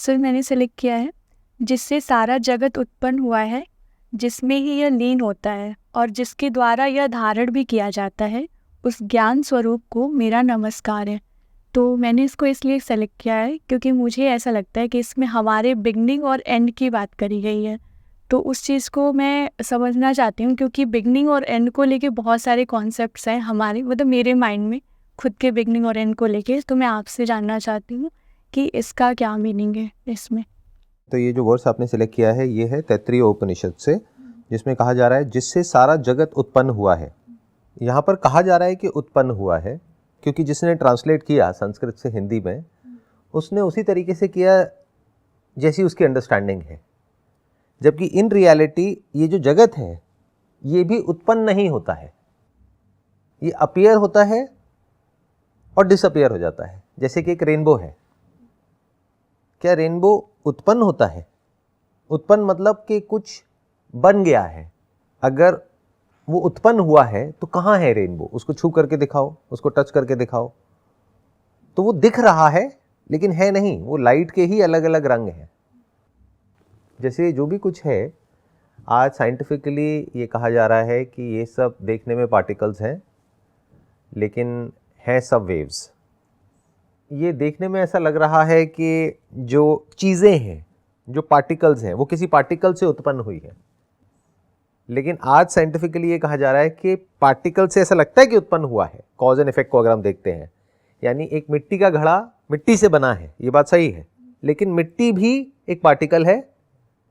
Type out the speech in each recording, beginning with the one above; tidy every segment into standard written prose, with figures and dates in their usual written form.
Sir मैंने select किया है जिससे सारा जगत उत्पन्न हुआ है, जिसमें ही यह लीन होता है और जिसके द्वारा यह धारण भी किया जाता है, उस ज्ञान स्वरूप को मेरा नमस्कार है। तो मैंने इसको इसलिए सेलेक्ट किया है क्योंकि मुझे ऐसा लगता है कि इसमें हमारे बिगनिंग और एंड की बात करी गई है। तो उस चीज़ को मैं समझना चाहती हूँ क्योंकि बिगनिंग और एंड को लेके बहुत सारे कॉन्सेप्ट्स हैं हमारे, मतलब मेरे माइंड में खुद के बिगनिंग और एंड को लेके। तो मैं आपसे जानना चाहती हूँ कि इसका क्या मीनिंग है इसमें। तो ये जो वर्स आपने सिलेक्ट किया है ये है तैत्तरीय उपनिषद से, जिसमें कहा जा रहा है जिससे सारा जगत उत्पन्न हुआ है। यहाँ पर कहा जा रहा है कि उत्पन्न हुआ है क्योंकि जिसने ट्रांसलेट किया संस्कृत से हिंदी में, उसने उसी तरीके से किया जैसी उसकी अंडरस्टैंडिंग है। जबकि इन रियलिटी ये जो जगत है ये भी उत्पन्न नहीं होता है, ये अपीयर होता है और डिसअपीयर हो जाता है। जैसे कि एक रेनबो है, क्या रेनबो उत्पन्न होता है? उत्पन्न मतलब कि कुछ बन गया है। अगर वो उत्पन्न हुआ है तो कहाँ है रेनबो? उसको छू करके दिखाओ, उसको टच करके दिखाओ, तो वो दिख रहा है लेकिन है नहीं, वो लाइट के ही अलग अलग रंग हैं। जैसे जो भी कुछ है आज साइंटिफिकली ये कहा जा रहा है कि ये सब देखने में पार्टिकल्स हैं लेकिन है सब वेव्स। ये देखने में ऐसा लग रहा है कि जो चीज़ें हैं, जो पार्टिकल्स हैं, वो किसी पार्टिकल से उत्पन्न हुई है, लेकिन आज साइंटिफिकली ये कहा जा रहा है कि पार्टिकल से ऐसा लगता है कि उत्पन्न हुआ है। कॉज एंड इफेक्ट को अगर हम देखते हैं, यानी एक मिट्टी का घड़ा मिट्टी से बना है, ये बात सही है, लेकिन मिट्टी भी एक पार्टिकल है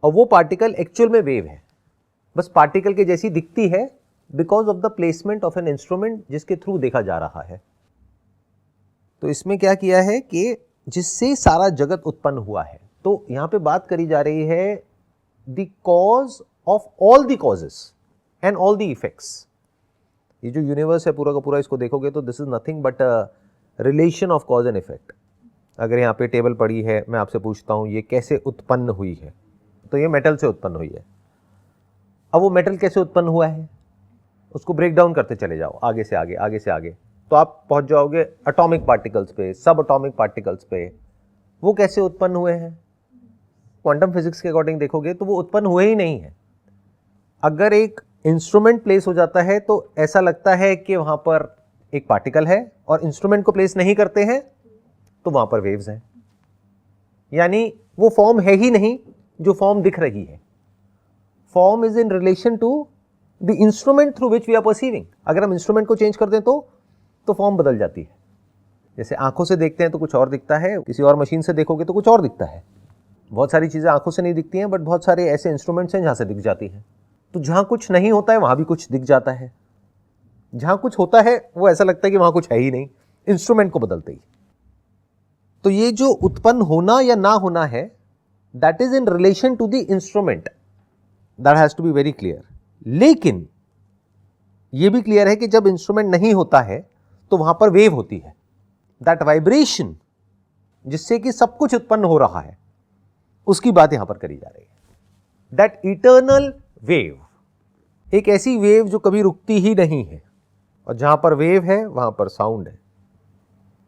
और वो पार्टिकल एक्चुअल में वेव है, बस पार्टिकल के जैसी दिखती है because of the placement of an instrument जिसके थ्रू देखा जा रहा है। तो इसमें क्या किया है कि जिससे सारा जगत उत्पन्न हुआ है, तो यहां पे बात करी जा रही है the cause of all the causes and all the effects. ये जो यूनिवर्स है पूरा का पूरा, इसको देखोगे तो this is nothing but a relation of cause and effect. अगर यहाँ पे टेबल पड़ी है, मैं आपसे पूछता हूँ ये कैसे उत्पन्न हुई है, तो ये मेटल से उत्पन्न हुई है। अब वो मेटल कैसे उत्पन्न हुआ है उसको ब्रेक डाउन करते चले जाओ, आगे से आगे, आगे से आगे, तो आप पहुंच जाओगे एटॉमिक पार्टिकल्स पे, सब एटॉमिक पार्टिकल्स पे। वो कैसे उत्पन्न हुए हैं? क्वांटम फिजिक्स के अकॉर्डिंग देखोगे तो वो उत्पन्न हुए ही नहीं है। अगर एक इंस्ट्रूमेंट प्लेस हो जाता है तो ऐसा लगता है कि वहां पर एक पार्टिकल है, और इंस्ट्रूमेंट को प्लेस नहीं करते हैं तो वहां पर वेव्स हैं। यानी वो फॉर्म है ही नहीं जो फॉर्म दिख रही है। Form is in relation to the instrument through which we are perceiving. अगर हम इंस्ट्रूमेंट को चेंज कर दें तो फॉर्म बदल जाती है। जैसे आंखों से देखते हैं तो कुछ और दिखता है, किसी और मशीन से देखोगे तो कुछ और दिखता है। बहुत सारी चीजें आंखों से नहीं दिखती हैं, बट बहुत सारे ऐसे इंस्ट्रूमेंट्स हैं जहां से दिख जाती हैं। तो जहां कुछ नहीं होता है वहां भी कुछ दिख जाता है, जहां कुछ होता है वो ऐसा लगता है कि वहां कुछ है ही नहीं, इंस्ट्रूमेंट को बदलते ही। तो ये जो उत्पन्न होना या ना होना है, that is in relation to the instrument, that has to be very clear. लेकिन यह भी क्लियर है कि जब इंस्ट्रूमेंट नहीं होता है तो वहां पर वेव होती है, दैट वाइब्रेशन जिससे कि सब कुछ उत्पन्न हो रहा है, उसकी बात यहां पर करी जा रही है। दैट इटर्नल वेव, एक ऐसी वेव जो कभी रुकती ही नहीं है, और जहां पर वेव है वहां पर साउंड है,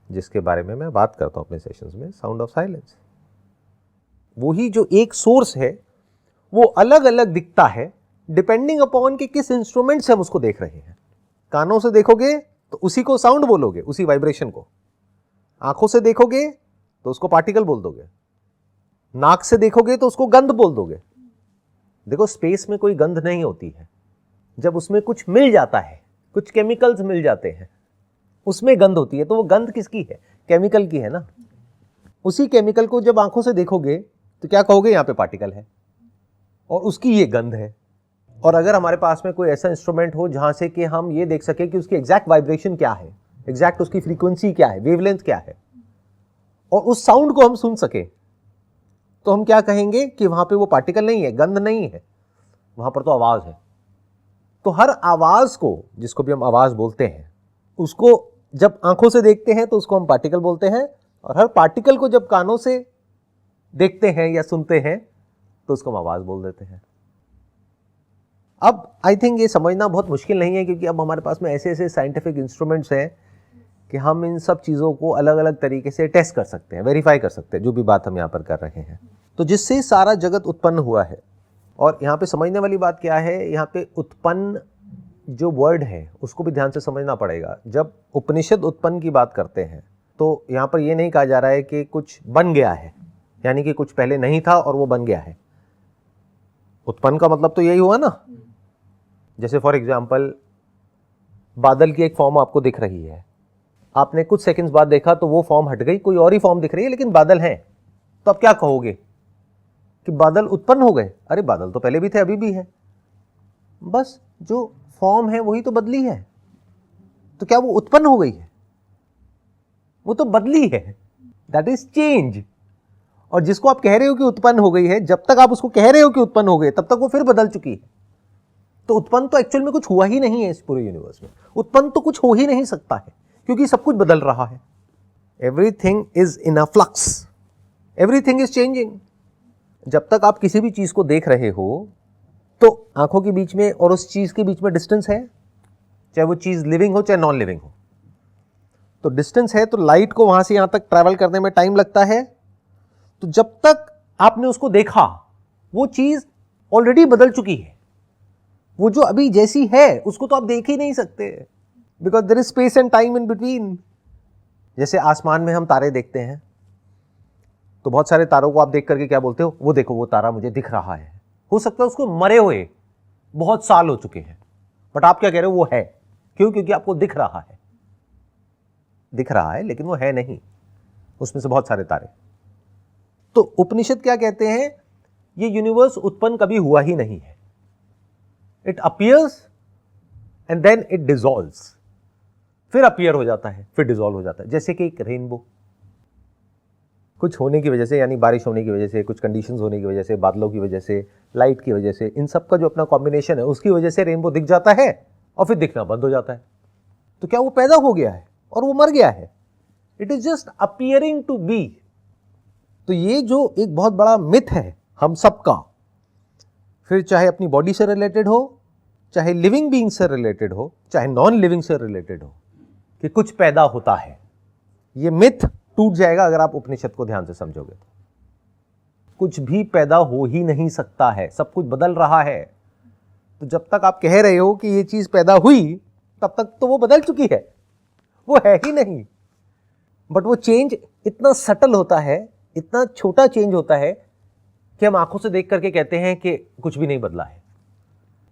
जिसके बारे में मैं बात करता हूं अपने सेशंस में, साउंड ऑफ साइलेंस। वही जो एक सोर्स है वो अलग अलग दिखता है डिपेंडिंग अपॉन कि किस इंस्ट्रूमेंट से हम उसको देख रहे हैं। कानों से देखोगे तो उसी को साउंड बोलोगे, उसी वाइब्रेशन को। आंखों से देखोगे तो उसको पार्टिकल बोल दोगे, नाक से देखोगे तो उसको गंध बोल दोगे। देखो स्पेस में कोई गंध नहीं होती है, जब उसमें कुछ मिल जाता है, कुछ केमिकल्स मिल जाते हैं, उसमें गंध होती है। तो वो गंध किसकी है? केमिकल की है ना। उसी केमिकल को जब आंखों से देखोगे तो क्या कहोगे? यहां पे पार्टिकल है और उसकी ये गंध है। और अगर हमारे पास में कोई ऐसा इंस्ट्रूमेंट हो जहां से कि हम ये देख सके कि उसकी एग्जैक्ट वाइब्रेशन क्या है, एग्जैक्ट उसकी फ्रीक्वेंसी क्या है, वेवलेंथ क्या है, और उस साउंड को हम सुन सके, तो हम क्या कहेंगे कि वहां पे वो पार्टिकल नहीं है, गंध नहीं है, वहां पर तो आवाज है। तो हर आवाज को, जिसको भी हम आवाज बोलते हैं, उसको जब आंखों से देखते हैं तो उसको हम पार्टिकल बोलते हैं, और हर पार्टिकल को जब कानों से देखते हैं या सुनते हैं तो उसको हम आवाज बोल देते हैं। अब आई थिंक ये समझना बहुत मुश्किल नहीं है, क्योंकि अब हमारे पास में ऐसे ऐसे साइंटिफिक इंस्ट्रूमेंट्स हैं कि हम इन सब चीज़ों को अलग अलग तरीके से टेस्ट कर सकते हैं, वेरीफाई कर सकते हैं, जो भी बात हम यहाँ पर कर रहे हैं। तो जिससे सारा जगत उत्पन्न हुआ है। और यहाँ पे समझने वाली बात क्या है, यहाँ पे उत्पन्न जो वर्ड है उसको भी ध्यान से समझना पड़ेगा। जब उपनिषद उत्पन्न की बात करते हैं तो यहाँ पर ये नहीं कहा जा रहा है कि कुछ बन गया है, यानी कि कुछ पहले नहीं था और वो बन गया है। उत्पन्न का मतलब तो यही हुआ ना। जैसे फॉर एग्जाम्पल बादल की एक फॉर्म आपको दिख रही है, आपने कुछ सेकंड्स बाद देखा तो वो फॉर्म हट गई, कोई और ही फॉर्म दिख रही है, लेकिन बादल है। तो आप क्या कहोगे कि बादल उत्पन्न हो गए? अरे बादल तो पहले भी थे, अभी भी है, बस जो फॉर्म है वही तो बदली है। तो क्या वो उत्पन्न हो गई है? वो तो बदली है, दैट इज चेंज। और जिसको आप कह रहे हो कि उत्पन्न हो गई है, जब तक आप उसको कह रहे हो कि उत्पन्न हो गई, तब तक वो फिर बदल चुकी है। तो उत्पन्न तो एक्चुअल में कुछ हुआ ही नहीं है इस पूरे यूनिवर्स में। उत्पन्न तो कुछ हो ही नहीं सकता है, क्योंकि सब कुछ बदल रहा है। Everything is in a flux, everything is changing. जब तक आप किसी भी चीज को देख रहे हो तो आंखों के बीच में और उस चीज के बीच में डिस्टेंस है, चाहे वो चीज लिविंग हो चाहे नॉन लिविंग हो। तो डिस्टेंस है, तो लाइट को वहां से यहां तक ट्रैवल करने में टाइम लगता है। तो जब तक आपने उसको देखा, वो चीज ऑलरेडी बदल चुकी है। वो जो अभी जैसी है उसको तो आप देख ही नहीं सकते, because there is space and time in between. जैसे आसमान में हम तारे देखते हैं, तो बहुत सारे तारों को आप देख करके क्या बोलते हो? वो देखो, वो तारा मुझे दिख रहा है। हो सकता है उसको मरे हुए बहुत साल हो चुके हैं, बट आप क्या कह रहे हो? वो है। क्यों? क्योंकि आपको दिख रहा है, दिख रहा है, लेकिन वो है नहीं, उसमें से बहुत सारे तारे। तो उपनिषद क्या कहते हैं? ये यूनिवर्स उत्पन्न कभी हुआ ही नहीं है। It appears and then it dissolves, फिर अपीयर हो जाता है, फिर डिसॉल्व हो जाता है। जैसे कि एक रेनबो, कुछ होने की वजह से, यानी बारिश होने की वजह से, कुछ कंडीशंस होने की वजह से, बादलों की वजह से, लाइट की वजह से, इन सब का जो अपना कॉम्बिनेशन है, उसकी वजह से रेनबो दिख जाता है और फिर दिखना बंद हो जाता है। तो क्या वो पैदा हो गया है और वो मर गया है? It is just appearing to be. तो ये जो एक बहुत बड़ा मिथ है हम सबका, फिर चाहे अपनी बॉडी से रिलेटेड हो, चाहे लिविंग बीइंग से रिलेटेड हो, चाहे नॉन लिविंग से रिलेटेड हो, कि कुछ पैदा होता है, ये मिथ टूट जाएगा अगर आप उपनिषद को ध्यान से समझोगे। तो कुछ भी पैदा हो ही नहीं सकता है, सब कुछ बदल रहा है। तो जब तक आप कह रहे हो कि ये चीज पैदा हुई, तब तक तो वो बदल चुकी है, वो है ही नहीं। बट वो चेंज इतना सटल होता है, इतना छोटा चेंज होता है कि हम आंखों से देख करके कहते हैं कि कुछ भी नहीं बदला है।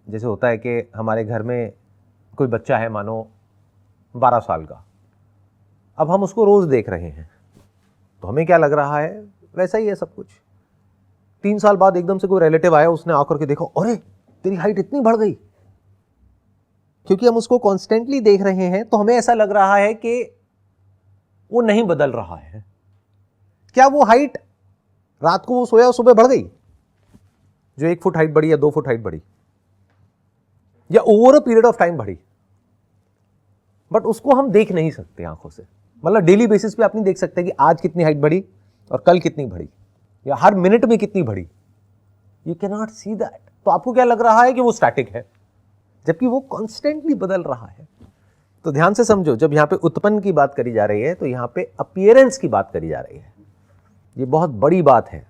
जैसे होता है कि हमारे घर में कोई बच्चा है, मानो 12 साल का, अब हम उसको रोज देख रहे हैं, तो हमें क्या लग रहा है? वैसा ही है सब कुछ। 3 साल बाद एकदम से कोई रिलेटिव आया, उसने आकर के देखा, अरे तेरी हाइट इतनी बढ़ गई। क्योंकि हम उसको कॉन्स्टेंटली देख रहे हैं, तो हमें ऐसा लग रहा है कि वो नहीं बदल रहा है। क्या वो हाइट, रात को वो सोया और सुबह बढ़ गई? जो 1 फुट हाइट बढ़ी या 2 फुट हाइट बढ़ी, या over a period of time बढ़ी, बट उसको हम देख नहीं सकते आंखों से। मतलब डेली बेसिस पे आप नहीं देख सकते कि आज कितनी हाइट बढ़ी और कल कितनी बढ़ी, या हर मिनट में कितनी बढ़ी। You can not see that. तो आपको क्या लग रहा है कि वो स्टैटिक है, जबकि वो कॉन्स्टेंटली बदल रहा है। तो ध्यान से समझो, जब यहां पे उत्पन्न की बात करी जा रही है, तो यहां पे अपीयरेंस की बात करी जा रही है। ये बहुत बड़ी बात है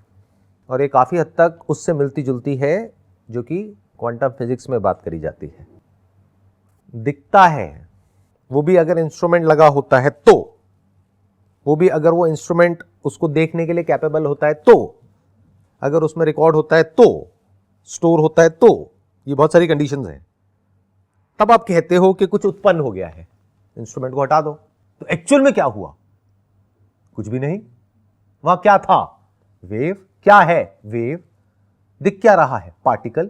और ये काफी हद तक उससे मिलती जुलती है जो कि क्वांटम फिजिक्स में बात करी जाती है। दिखता है, वो भी अगर इंस्ट्रूमेंट लगा होता है तो, वो भी अगर वो इंस्ट्रूमेंट उसको देखने के लिए कैपेबल होता है तो, अगर उसमें रिकॉर्ड होता है तो, स्टोर होता है तो, ये बहुत सारी कंडीशंस हैं, तब आप कहते हो कि कुछ उत्पन्न हो गया है। इंस्ट्रूमेंट को हटा दो, तो एक्चुअल में क्या हुआ? कुछ भी नहीं। वहां क्या था? वेव। क्या है वेव? दिख क्या रहा है? पार्टिकल।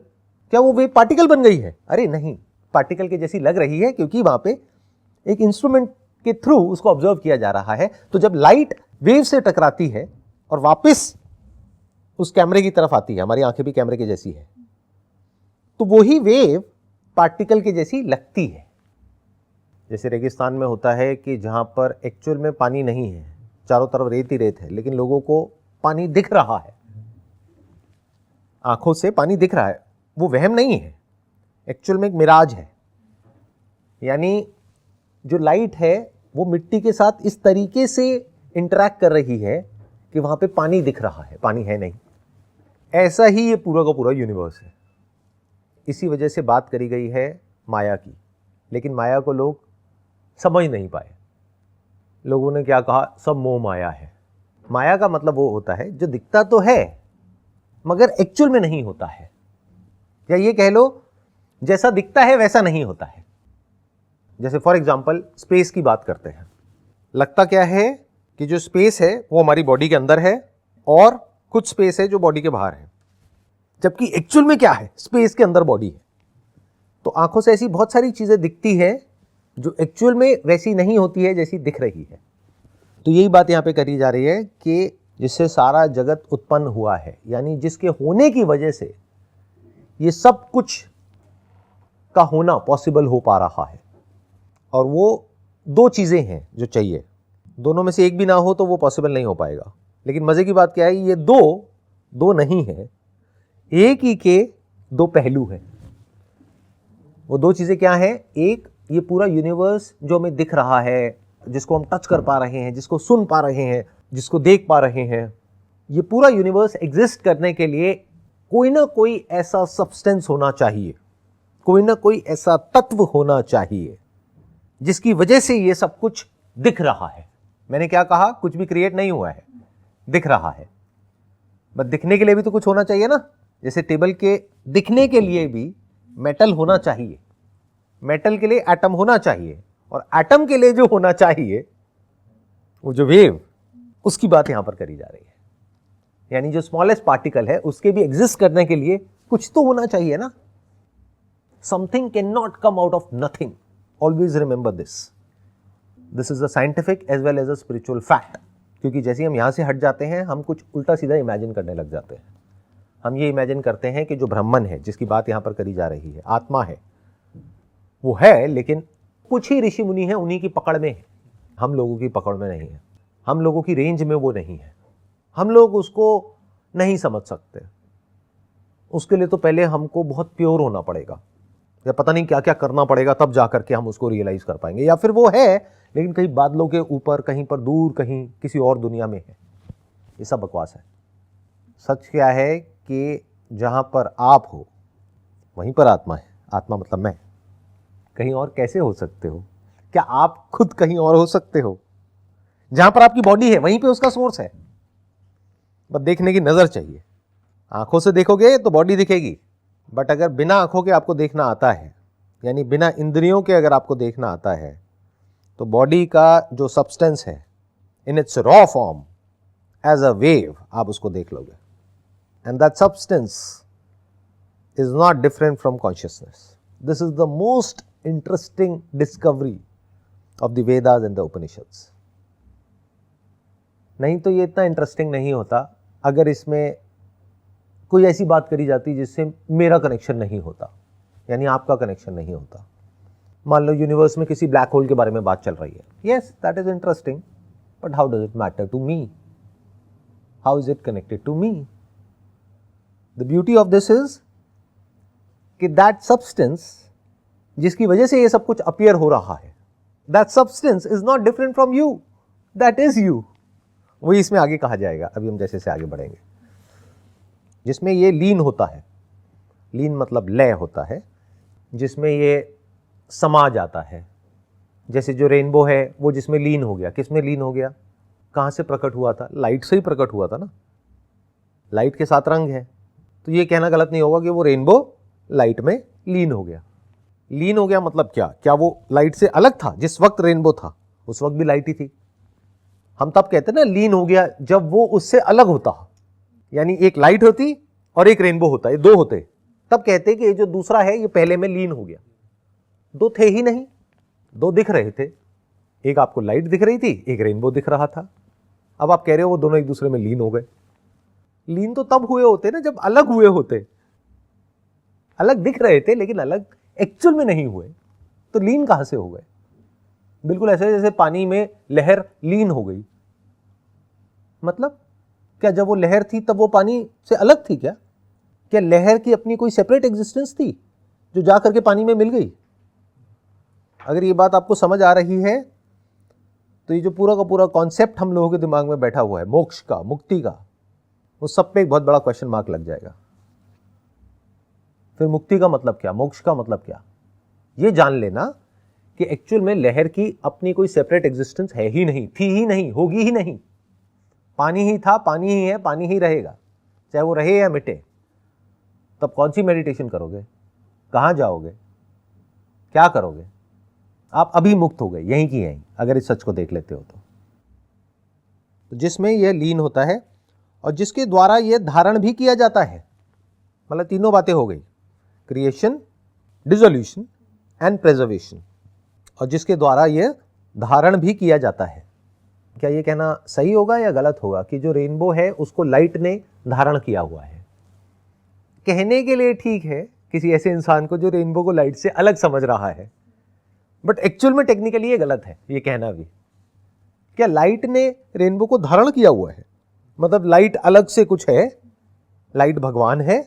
क्या वो वेव पार्टिकल बन गई है? अरे नहीं, पार्टिकल के जैसी लग रही है, क्योंकि वहां पे एक इंस्ट्रूमेंट के थ्रू उसको ऑब्जर्व किया जा रहा है। तो जब लाइट वेव से टकराती है और वापस उस कैमरे की तरफ आती है, हमारी आंखें भी कैमरे के जैसी है, तो वही वेव पार्टिकल के जैसी लगती है। जैसे रेगिस्तान में होता है कि जहां पर एक्चुअल में पानी नहीं है, चारों तरफ रेत ही रेत है, लेकिन लोगों को पानी दिख रहा है, आंखों से पानी दिख रहा है। वो वहम नहीं है, एक्चुअल में एक मिराज है। यानी जो लाइट है वो मिट्टी के साथ इस तरीके से इंटरैक्ट कर रही है कि वहां पे पानी दिख रहा है, पानी है नहीं। ऐसा ही ये पूरा का पूरा यूनिवर्स है। इसी वजह से बात करी गई है माया की, लेकिन माया को लोग समझ नहीं पाए। लोगों ने क्या कहा, सब मोह माया है। माया का मतलब वो होता है जो दिखता तो है मगर एक्चुअल में नहीं होता है, या ये कह लो जैसा दिखता है वैसा नहीं होता है। जैसे फॉर एग्जांपल स्पेस की बात करते हैं, लगता क्या है कि जो स्पेस है वो हमारी बॉडी के अंदर है और कुछ स्पेस है जो बॉडी के बाहर है, जबकि एक्चुअल में क्या है, स्पेस के अंदर बॉडी है। तो आंखों से ऐसी बहुत सारी चीजें दिखती है जो एक्चुअल में वैसी नहीं होती है जैसी दिख रही है। तो यही बात यहां पे करी जा रही है कि जिससे सारा जगत उत्पन्न हुआ है, यानी जिसके होने की वजह से ये सब कुछ का होना पॉसिबल हो पा रहा है। और वो दो चीजें हैं जो चाहिए, दोनों में से एक भी ना हो तो वो पॉसिबल नहीं हो पाएगा। लेकिन मजे की बात क्या है, ये दो नहीं है, एक ही के दो पहलू हैं। वो दो चीजें क्या हैं, एक ये पूरा यूनिवर्स जो हमें दिख रहा है, जिसको हम टच कर पा रहे हैं, जिसको सुन पा रहे हैं, जिसको देख पा रहे हैं, ये पूरा यूनिवर्स एग्जिस्ट करने के लिए कोई ना कोई ऐसा सब्सटेंस होना चाहिए, कोई ना कोई ऐसा तत्व होना चाहिए जिसकी वजह से ये सब कुछ दिख रहा है। मैंने क्या कहा, कुछ भी क्रिएट नहीं हुआ है, दिख रहा है। बट दिखने के लिए भी तो कुछ होना चाहिए ना। जैसे टेबल के दिखने के लिए भी मेटल होना चाहिए, मेटल के लिए एटम होना चाहिए, और एटम के लिए जो होना चाहिए वो जो वेव, उसकी बात यहां पर करी जा रही है। यानी जो स्मॉलेस्ट पार्टिकल है उसके भी एग्जिस्ट करने के लिए कुछ तो होना चाहिए ना। Something can not come out of nothing, always remember this. This is a scientific as well as a spiritual fact. क्योंकि जैसे हम यहां से हट जाते हैं, हम कुछ उल्टा सीधा इमेजिन करने लग जाते हैं। हम ये इमेजिन करते हैं कि जो ब्रह्मन है, जिसकी बात यहां पर करी जा रही है, आत्मा है, वो है, लेकिन कुछ ही ऋषि मुनि हैं, उन्हीं की पकड़ में है, हम लोगों की पकड़ में नहीं है, हम लोगों की रेंज में वो नहीं है, हम लोग उसको नहीं समझ सकते। उसके लिए तो पहले हमको बहुत प्योर होना पड़ेगा, या पता नहीं क्या क्या करना पड़ेगा, तब जाकर के हम उसको रियलाइज कर पाएंगे। या फिर वो है लेकिन कहीं बादलों के ऊपर, कहीं पर दूर, कहीं किसी और दुनिया में है। ये सब बकवास है। सच क्या है कि जहां पर आप हो वहीं पर आत्मा है। आत्मा मतलब मैं। कहीं और कैसे हो सकते हो? क्या आप खुद कहीं और हो सकते हो? जहां पर आपकी बॉडी है वहीं पे उसका सोर्स है। बस देखने की नजर चाहिए। आंखों से देखोगे तो बॉडी दिखेगी, बट अगर बिना आंखों के आपको देखना आता है, यानी बिना इंद्रियों के अगर आपको देखना आता है, तो बॉडी का जो सब्सटेंस है in its raw form as a wave आप उसको देख लोगे। And that substance is not different from consciousness. This is the most interesting discovery of the Vedas and the Upanishads. नहीं तो ये इतना इंटरेस्टिंग नहीं होता अगर इसमें कोई ऐसी बात करी जाती जिससे मेरा कनेक्शन नहीं होता, यानी आपका कनेक्शन नहीं होता। मान लो यूनिवर्स में किसी ब्लैक होल के बारे में बात चल रही है। Yes, that is interesting, but how does it matter to me? How is it connected to me? The beauty of this is कि दैट सब्सटेंस जिसकी वजह से ये सब कुछ अपीयर हो रहा है, that substance is not different from you, that is you. वही इसमें आगे कहा जाएगा, अभी हम जैसे से आगे बढ़ेंगे, जिसमें ये लीन होता है। लीन मतलब लय होता है, जिसमें ये समा जाता है। जैसे जो रेनबो है वो जिसमें लीन हो गया। किस में लीन हो गया? कहाँ से प्रकट हुआ था? लाइट से ही प्रकट हुआ था ना। लाइट के साथ रंग है, तो ये कहना गलत नहीं होगा कि वो रेनबो लाइट में लीन हो गया। लीन हो गया मतलब क्या? क्या वो लाइट से अलग था? जिस वक्त रेनबो था उस वक्त भी लाइट ही थी। हम तब कहते ना लीन हो गया जब वो उससे अलग होता, यानी एक लाइट होती और एक रेनबो होता, ये दो होते, तब कहते कि ये जो दूसरा है ये पहले में लीन हो गया। दो थे ही नहीं, दो दिख रहे थे, एक आपको लाइट दिख रही थी, एक रेनबो दिख रहा था। अब आप कह रहे हो वो दोनों एक दूसरे में लीन हो गए। लीन तो तब हुए होते ना जब अलग हुए होते। अलग दिख रहे थे लेकिन अलग एक्चुअल में नहीं हुए, तो लीन कहां से हो गए? बिल्कुल ऐसे जैसे पानी में लहर लीन हो गई। मतलब क्या जब वो लहर थी तब वो पानी से अलग थी? क्या लहर की अपनी कोई सेपरेट एग्जिस्टेंस थी जो जा करके पानी में मिल गई? अगर ये बात आपको समझ आ रही है तो ये जो पूरा का पूरा कॉन्सेप्ट हम लोगों के दिमाग में बैठा हुआ है मोक्ष का, मुक्ति का, वो सब पे एक बहुत बड़ा क्वेश्चन मार्क लग जाएगा। फिर मुक्ति का मतलब क्या, मोक्ष का मतलब क्या, ये जान लेना कि एक्चुअल में लहर की अपनी कोई सेपरेट एग्जिस्टेंस है ही नहीं, थी ही नहीं, होगी ही नहीं। पानी ही था, पानी ही है, पानी ही रहेगा, चाहे वो रहे या मिटे। तब कौन सी मेडिटेशन करोगे, कहाँ जाओगे, क्या करोगे? आप अभी मुक्त हो गए यहीं की यहीं, अगर इस सच को देख लेते हो तो जिसमें यह लीन होता है और जिसके द्वारा यह धारण भी किया जाता है। मतलब तीनों बातें हो गई, क्रिएशन, डिसोल्यूशन एंड प्रेजर्वेशन, और जिसके द्वारा यह धारण भी किया जाता है। क्या ये कहना सही होगा या गलत होगा कि जो रेनबो है उसको लाइट ने धारण किया हुआ है? कहने के लिए ठीक है किसी ऐसे इंसान को जो रेनबो को लाइट से अलग समझ रहा है, बट एक्चुअल में टेक्निकली ये गलत है ये कहना भी। क्या लाइट ने रेनबो को धारण किया हुआ है? मतलब लाइट अलग से कुछ है, लाइट भगवान है,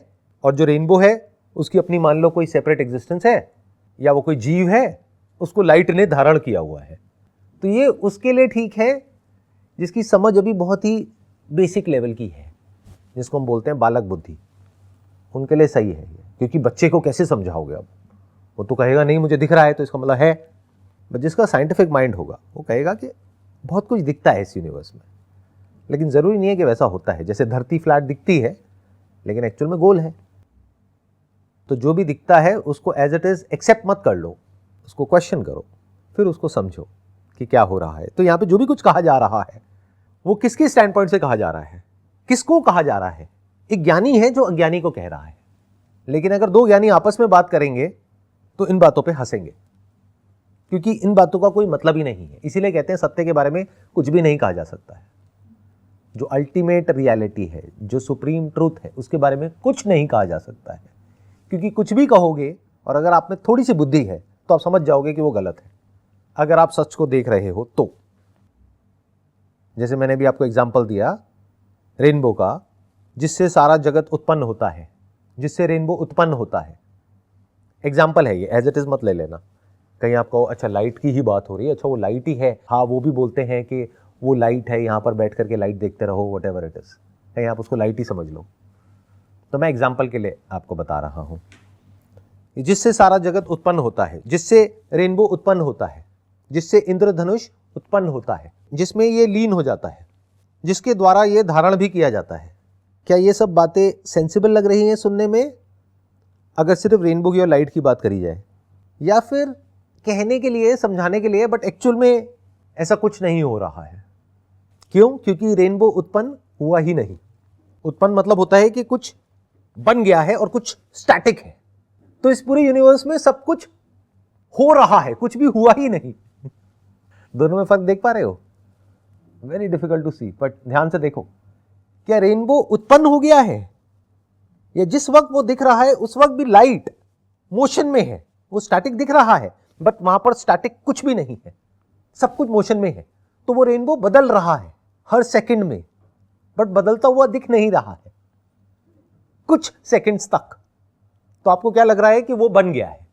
और जो रेनबो है उसकी अपनी मान लो कोई सेपरेट एग्जिस्टेंस है, या वो कोई जीव है, उसको लाइट ने धारण किया हुआ है। तो ये उसके लिए ठीक है जिसकी समझ अभी बहुत ही बेसिक लेवल की है, जिसको हम बोलते हैं बालक बुद्धि, उनके लिए सही है ये। क्योंकि बच्चे को कैसे समझाओगे अब, वो तो कहेगा नहीं मुझे दिख रहा है तो इसका मतलब है। बट जिसका साइंटिफिक माइंड होगा वो कहेगा कि बहुत कुछ दिखता है इस यूनिवर्स में, लेकिन ज़रूरी नहीं है कि वैसा होता है। जैसे धरती फ्लैट दिखती है लेकिन एक्चुअल में गोल है। तो जो भी दिखता है उसको एज इट इज़ एक्सेप्ट मत कर लो, उसको क्वेश्चन करो, फिर उसको समझो कि क्या हो रहा है। तो यहाँ पे जो भी कुछ कहा जा रहा है वो किसके स्टैंड पॉइंट से कहा जा रहा है, किसको कहा जा रहा है? एक ज्ञानी है जो अज्ञानी को कह रहा है। लेकिन अगर दो ज्ञानी आपस में बात करेंगे तो इन बातों पे हंसेंगे, क्योंकि इन बातों का कोई मतलब ही नहीं है। इसीलिए कहते हैं सत्य के बारे में कुछ भी नहीं कहा जा सकता है। जो अल्टीमेट रियलिटी है, जो सुप्रीम ट्रूथ है, उसके बारे में कुछ नहीं कहा जा सकता है। क्योंकि कुछ भी कहोगे और अगर आप में थोड़ी सी बुद्धि है तो आप समझ जाओगे कि वो गलत है, अगर आप सच को देख रहे हो तो। जैसे मैंने भी आपको एग्जाम्पल दिया रेनबो का, जिससे सारा जगत उत्पन्न होता है, जिससे रेनबो उत्पन्न होता है। एग्जाम्पल है ये, एज इट इज मत ले लेना। कहीं आप कहो अच्छा लाइट की ही बात हो रही है, अच्छा वो लाइट ही है, हाँ वो भी बोलते हैं कि वो लाइट है, यहाँ पर बैठ करके लाइट देखते रहो, वट एवर इट इज, कहीं आप उसको लाइट ही समझ लो। तो मैं एग्जाम्पल के लिए आपको बता रहा हूँ, जिससे सारा जगत उत्पन्न होता है, जिससे रेनबो उत्पन्न होता है, जिससे इंद्रधनुष उत्पन्न होता है, जिसमें ये लीन हो जाता है, जिसके द्वारा ये धारण भी किया जाता है। क्या ये सब बातें सेंसिबल लग रही हैं सुनने में, अगर सिर्फ रेनबो की और लाइट की बात करी जाए, या फिर कहने के लिए, समझाने के लिए, बट एक्चुअल में ऐसा कुछ नहीं हो रहा है? क्यों? क्योंकि रेनबो उत्पन्न हुआ ही नहीं। उत्पन्न मतलब होता है कि कुछ बन गया है और कुछ स्टैटिक है। तो इस पूरे यूनिवर्स में सब कुछ हो रहा है, कुछ भी हुआ ही नहीं। दोनों में फर्क देख पा रहे हो? Very difficult to see, but ध्यान से देखो। क्या रेनबो उत्पन्न हो गया है, या जिस वक्त वो दिख रहा है उस वक्त भी लाइट मोशन में है, वो स्टैटिक दिख रहा है, बट वहां पर स्टैटिक कुछ भी नहीं है, सब कुछ मोशन में है। तो वो रेनबो बदल रहा है हर सेकंड में, बट बदलता हुआ दिख नहीं रहा है कुछ सेकंड्स तक। तो आपको क्या लग रहा है कि वो बन गया है?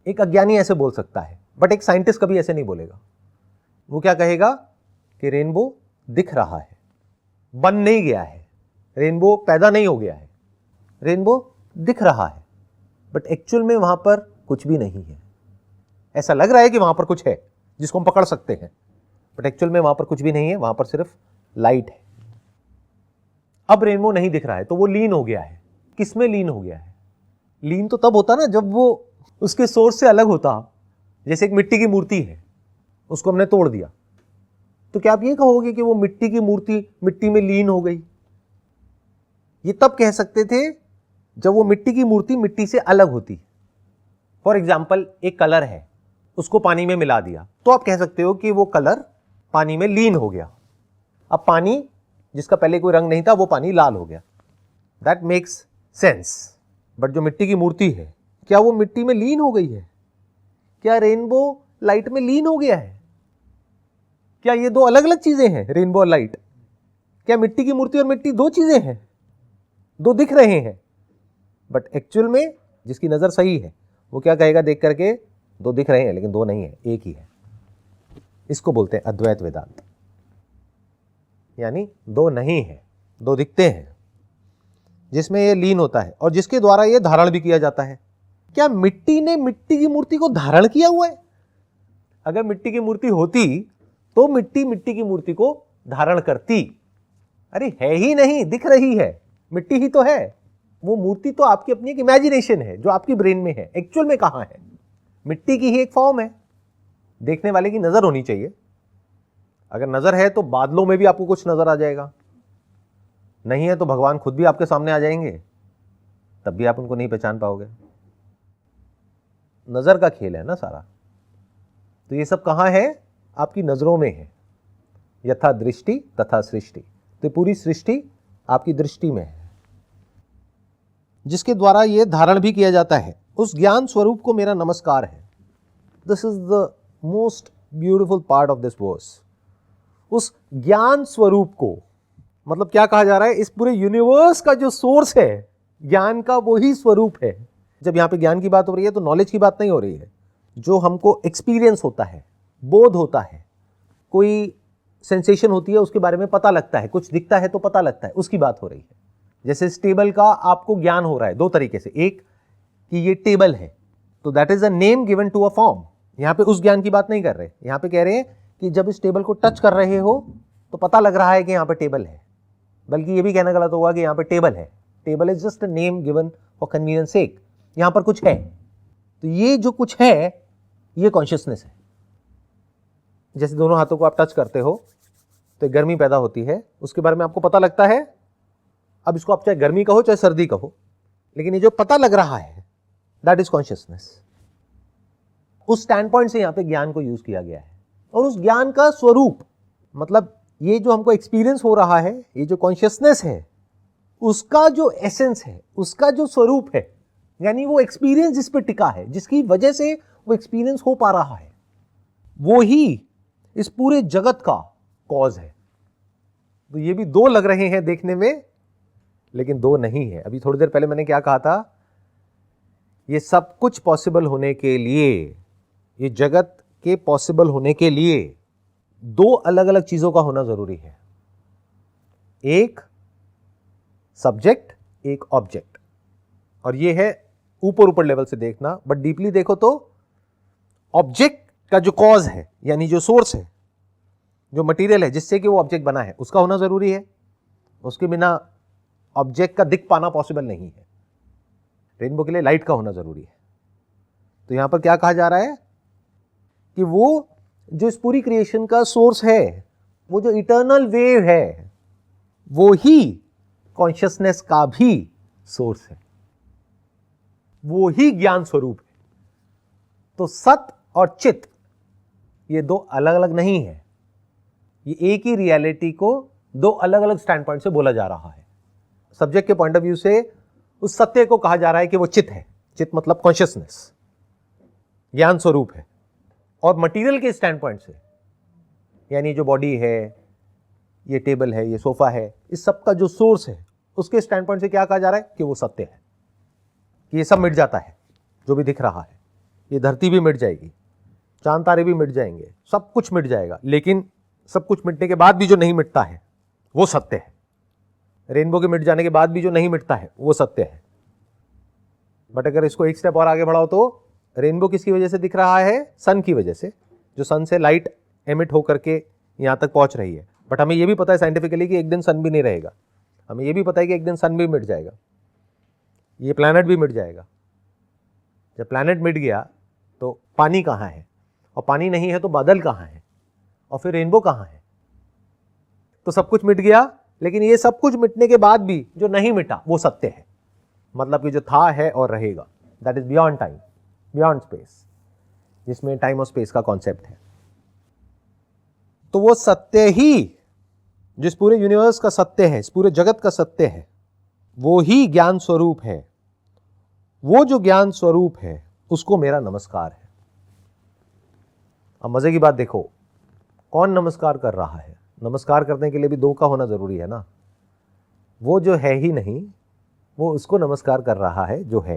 एक अज्ञानी ऐसे बोल सकता है, बट एक साइंटिस्ट कभी ऐसे नहीं बोलेगा। वो क्या कहेगा कि रेनबो दिख रहा है, बन नहीं गया है, रेनबो पैदा नहीं हो गया है, रेनबो दिख रहा है, बट एक्चुअल में वहां पर कुछ भी नहीं है। ऐसा लग रहा है कि वहां पर कुछ है जिसको हम पकड़ सकते हैं, बट एक्चुअल में वहां पर कुछ भी नहीं है, वहां पर सिर्फ लाइट है। अब रेनबो नहीं दिख रहा है तो वो लीन हो गया है। किस में लीन हो गया है? लीन तो तब होता ना जब वो उसके सोर्स से अलग होता। जैसे एक मिट्टी की मूर्ति है, उसको हमने तोड़ दिया, तो क्या आप ये कहोगे कि वो मिट्टी की मूर्ति मिट्टी में लीन हो गई? ये तब कह सकते थे जब वो मिट्टी की मूर्ति मिट्टी से अलग होती। फॉर एग्जाम्पल, एक कलर है, उसको पानी में मिला दिया, तो आप कह सकते हो कि वो कलर पानी में लीन हो गया। अब पानी जिसका पहले कोई रंग नहीं था, वो पानी लाल हो गया। That makes sense. बट जो मिट्टी की मूर्ति है, क्या वो मिट्टी में लीन हो गई है? क्या रेनबो लाइट में लीन हो गया है? क्या ये दो अलग अलग चीजें हैं, रेनबो और लाइट? क्या मिट्टी की मूर्ति और मिट्टी दो चीजें हैं? दो दिख रहे हैं, बट एक्चुअल में जिसकी नजर सही है वो क्या कहेगा देख करके? दो दिख रहे हैं लेकिन दो नहीं है, एक ही है। इसको बोलते हैं अद्वैत वेदांत। यानी दो नहीं है, दो दिखते हैं, जिसमें ये लीन होता है और जिसके द्वारा ये धारण भी किया जाता है। क्या मिट्टी ने मिट्टी की मूर्ति को धारण किया हुआ है? अगर मिट्टी की मूर्ति होती तो मिट्टी मिट्टी की मूर्ति को धारण करती। अरे है ही नहीं, दिख रही है, मिट्टी ही तो है। वो मूर्ति तो आपकी अपनी एक इमेजिनेशन है जो आपकी ब्रेन में है, एक्चुअल में कहां है? मिट्टी की ही एक फॉर्म है। देखने वाले की नजर होनी चाहिए। अगर नजर है तो बादलों में भी आपको कुछ नजर आ जाएगा, नहीं है तो भगवान खुद भी आपके सामने आ जाएंगे, तब भी आप उनको नहीं पहचान पाओगे। नजर का खेल है ना सारा। तो ये सब कहां है? आपकी नजरों में है। यथा दृष्टि तथा सृष्टि, तो पूरी सृष्टि आपकी दृष्टि में है, जिसके द्वारा यह धारण भी किया जाता है। उस ज्ञान स्वरूप को मेरा नमस्कार है। This is the most beautiful part of this verse. उस ज्ञान स्वरूप को, मतलब क्या कहा जा रहा है? इस पूरे यूनिवर्स का जो सोर्स है ज्ञान का, वो ही स्वरूप है। जब यहां पे ज्ञान की बात हो रही है तो नॉलेज की बात नहीं हो रही है। जो हमको एक्सपीरियंस होता है, बोध होता है, कोई सेंसेशन होती है, उसके बारे में पता लगता है, कुछ दिखता है तो पता लगता है, उसकी बात हो रही है। जैसे इस टेबल का आपको ज्ञान हो रहा है दो तरीके से। एक कि ये टेबल है, तो that is a name given to a form. यहां पे उस ज्ञान की बात नहीं कर रहे, यहां पे कह रहे हैं कि जब इस टेबल को टच कर रहे हो तो पता लग रहा है कि यहां पे टेबल है। बल्कि ये भी कहना गलत होगा कि यहां पे टेबल है। Table is just a name given for convenience sake. यहां पर कुछ है, तो ये जो कुछ है ये कॉन्शियसनेस है। जैसे दोनों हाथों को आप टच करते हो तो गर्मी पैदा होती है, उसके बारे में आपको पता लगता है। अब इसको आप चाहे गर्मी कहो चाहे सर्दी कहो, लेकिन ये जो पता लग रहा है दैट इज कॉन्शियसनेस। उस स्टैंड पॉइंट से यहां पे ज्ञान को यूज किया गया है। और उस ज्ञान का स्वरूप, मतलब ये जो हमको एक्सपीरियंस हो रहा है, ये जो कॉन्शियसनेस है, उसका जो एसेंस है, उसका जो स्वरूप है, यानी वो एक्सपीरियंस जिस पे टिका है, जिसकी वजह से वो एक्सपीरियंस हो पा रहा है, वो ही इस पूरे जगत का कॉज है। तो ये भी दो लग रहे हैं देखने में, लेकिन दो नहीं है। अभी थोड़ी देर पहले मैंने क्या कहा था? ये सब कुछ पॉसिबल होने के लिए, ये जगत के पॉसिबल होने के लिए दो अलग अलग चीजों का होना जरूरी है। एक सब्जेक्ट, एक ऑब्जेक्ट। और ये है ऊपर ऊपर लेवल से देखना, बट डीपली देखो तो ऑब्जेक्ट का जो कॉज है, यानी जो सोर्स है, जो मटेरियल है जिससे कि वो ऑब्जेक्ट बना है, उसका होना जरूरी है। उसके बिना ऑब्जेक्ट का दिख पाना पॉसिबल नहीं है। रेनबो के लिए लाइट का होना जरूरी है। तो यहां पर क्या कहा जा रहा है कि वो जो इस पूरी क्रिएशन का सोर्स है, वो जो इटर्नल वेव है, वो ही कॉन्शियसनेस का भी सोर्स है, वो ही ज्ञान स्वरूप है। तो सत और चित ये दो अलग अलग नहीं है, ये एक ही रियलिटी को दो अलग अलग स्टैंड पॉइंट से बोला जा रहा है। सब्जेक्ट के पॉइंट ऑफ व्यू से उस सत्य को कहा जा रहा है कि वो चित है। चित मतलब कॉन्शियसनेस, ज्ञान स्वरूप है। और मटेरियल के स्टैंड पॉइंट से, यानी जो बॉडी है, ये टेबल है, ये सोफा है, इस सब का जो सोर्स है, उसके स्टैंड पॉइंट से क्या कहा जा रहा है कि वो सत्य है, कि ये सब मिट जाता है जो भी दिख रहा है। ये धरती भी मिट जाएगी, चांद तारे भी मिट जाएंगे, सब कुछ मिट जाएगा, लेकिन सब कुछ मिटने के बाद भी जो नहीं मिटता है वो सत्य है। रेनबो के मिट जाने के बाद भी जो नहीं मिटता है वो सत्य है। बट अगर इसको एक स्टेप और आगे बढ़ाओ तो रेनबो किसकी वजह से दिख रहा है? सन की वजह से, जो सन से लाइट एमिट होकर के यहां तक पहुंच रही है। बट हमें यह भी पता है साइंटिफिकली कि एक दिन सन भी नहीं रहेगा। हमें यह भी पता है कि एक दिन सन भी मिट जाएगा, ये प्लैनेट भी मिट जाएगा। जब प्लैनेट मिट गया तो पानी कहां है? और पानी नहीं है तो बादल कहां है? और फिर रेनबो कहां है? तो सब कुछ मिट गया, लेकिन ये सब कुछ मिटने के बाद भी जो नहीं मिटा वो सत्य है। मतलब कि जो था, है और रहेगा, that is beyond time, beyond space, जिसमें टाइम और स्पेस का कॉन्सेप्ट है। तो वो सत्य ही, जिस पूरे यूनिवर्स का सत्य है, इस पूरे जगत का सत्य है, वो ही ज्ञान स्वरूप है। वो जो ज्ञान स्वरूप है उसको मेरा नमस्कार है। अब मजे की बात देखो, कौन नमस्कार कर रहा है? नमस्कार करने के लिए भी दो का होना जरूरी है ना। वो जो है ही नहीं, वो उसको नमस्कार कर रहा है जो है।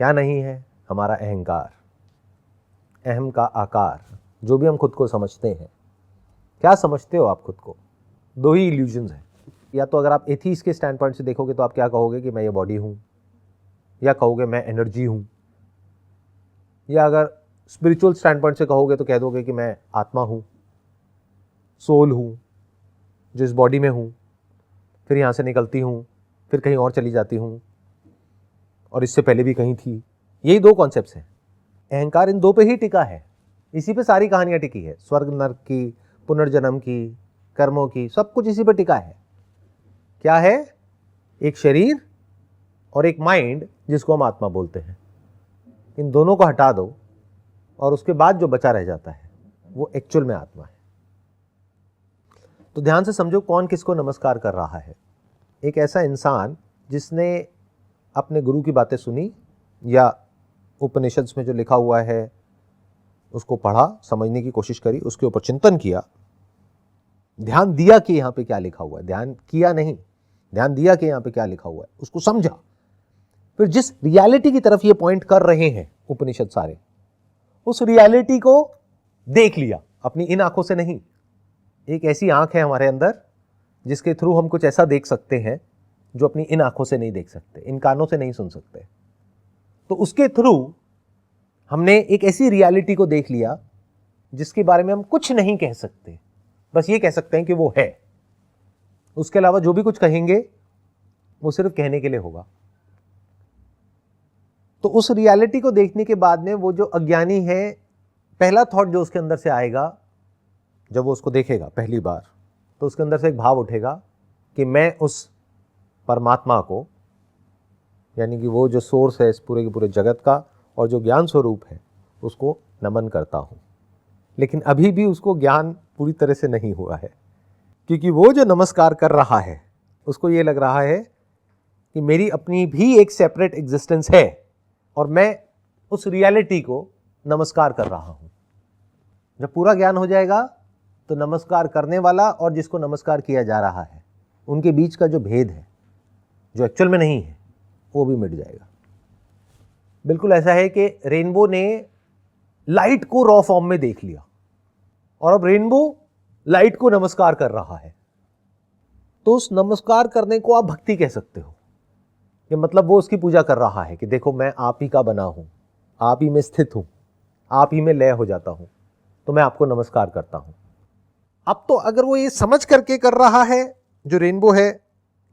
क्या नहीं है? हमारा अहंकार, अहम का आकार, जो भी हम खुद को समझते हैं, क्या समझते हो आप खुद को? दो ही इल्यूजन्स हैं। या तो अगर आप एथीस्ट के स्टैंड पॉइंट से देखोगे तो आप क्या कहोगे कि मैं ये बॉडी हूँ, या कहोगे मैं एनर्जी हूँ, या अगर स्पिरिचुअल स्टैंड पॉइंट से कहोगे तो कह दोगे कि मैं आत्मा हूँ, सोल हूँ, जो इस बॉडी में हूँ, फिर यहाँ से निकलती हूँ, फिर कहीं और चली जाती हूँ, और इससे पहले भी कहीं थी। यही दो कॉन्सेप्ट्स हैं। अहंकार इन दो पे ही टिका है, इसी पे सारी कहानियाँ टिकी है, स्वर्ग नर्क की, पुनर्जन्म की, कर्मों की, सब कुछ इसी पे टिका है। क्या है? एक शरीर और एक माइंड जिसको हम आत्मा बोलते हैं। इन दोनों को हटा दो और उसके बाद जो बचा रह जाता है वो एक्चुअल में आत्मा है। तो ध्यान से समझो कौन किसको नमस्कार कर रहा है। एक ऐसा इंसान जिसने अपने गुरु की बातें सुनी या उपनिषद में जो लिखा हुआ है उसको पढ़ा, समझने की कोशिश करी, उसके ऊपर चिंतन किया, ध्यान दिया कि यहाँ पे क्या लिखा हुआ है, ध्यान किया नहीं, ध्यान दिया कि यहाँ पे क्या लिखा हुआ है, उसको समझा, फिर जिस रियलिटी की तरफ ये पॉइंट कर रहे हैं उपनिषद सारे, उस रियलिटी को देख लिया अपनी इन आंखों से नहीं। एक ऐसी आंख है हमारे अंदर जिसके थ्रू हम कुछ ऐसा देख सकते हैं जो अपनी इन आंखों से नहीं देख सकते, इन कानों से नहीं सुन सकते। तो उसके थ्रू हमने एक ऐसी रियलिटी को देख लिया जिसके बारे में हम कुछ नहीं कह सकते, बस ये कह सकते हैं कि वो है। उसके अलावा जो भी कुछ कहेंगे वो सिर्फ कहने के लिए होगा। तो उस रियलिटी को देखने के बाद में वो जो अज्ञानी है, पहला थॉट जो उसके अंदर से आएगा जब वो उसको देखेगा पहली बार, तो उसके अंदर से एक भाव उठेगा कि मैं उस परमात्मा को, यानी कि वो जो सोर्स है इस पूरे के पूरे जगत का और जो ज्ञान स्वरूप है, उसको नमन करता हूँ। लेकिन अभी भी उसको ज्ञान पूरी तरह से नहीं हुआ है, क्योंकि वो जो नमस्कार कर रहा है उसको ये लग रहा है कि मेरी अपनी भी एक सेपरेट एग्जिस्टेंस है और मैं उस रियलिटी को नमस्कार कर रहा हूँ। जब पूरा ज्ञान हो जाएगा तो नमस्कार करने वाला और जिसको नमस्कार किया जा रहा है उनके बीच का जो भेद है, जो एक्चुअल में नहीं है, वो भी मिट जाएगा। बिल्कुल ऐसा है कि रेनबो ने लाइट को रॉ फॉर्म में देख लिया और अब रेनबो लाइट को नमस्कार कर रहा है। तो उस नमस्कार करने को आप भक्ति कह सकते हो, कि मतलब वो उसकी पूजा कर रहा है कि देखो मैं आप ही का बना हूं, आप ही में स्थित हूं, आप ही में लय हो जाता हूं, तो मैं आपको नमस्कार करता हूं। अब तो अगर वो ये समझ करके कर रहा है, जो रेनबो है,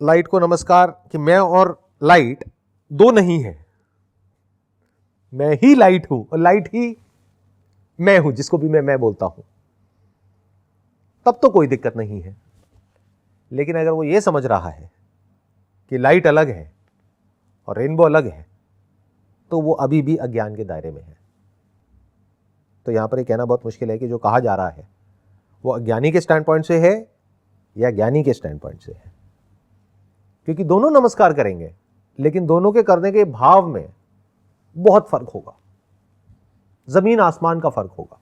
लाइट को नमस्कार, कि मैं और लाइट दो नहीं है, मैं ही लाइट हूं और लाइट ही मैं हूं, जिसको भी मैं बोलता हूं, तब तो कोई दिक्कत नहीं है। लेकिन अगर वो ये समझ रहा है कि लाइट अलग है और रेनबो अलग है, तो वो अभी भी अज्ञान के दायरे में है। तो यहां पर ये कहना बहुत मुश्किल है कि जो कहा जा रहा है वो अज्ञानी के स्टैंड पॉइंट से है या ज्ञानी के स्टैंड पॉइंट से है, क्योंकि दोनों नमस्कार करेंगे, लेकिन दोनों के करने के भाव में बहुत फर्क होगा, जमीन आसमान का फर्क होगा।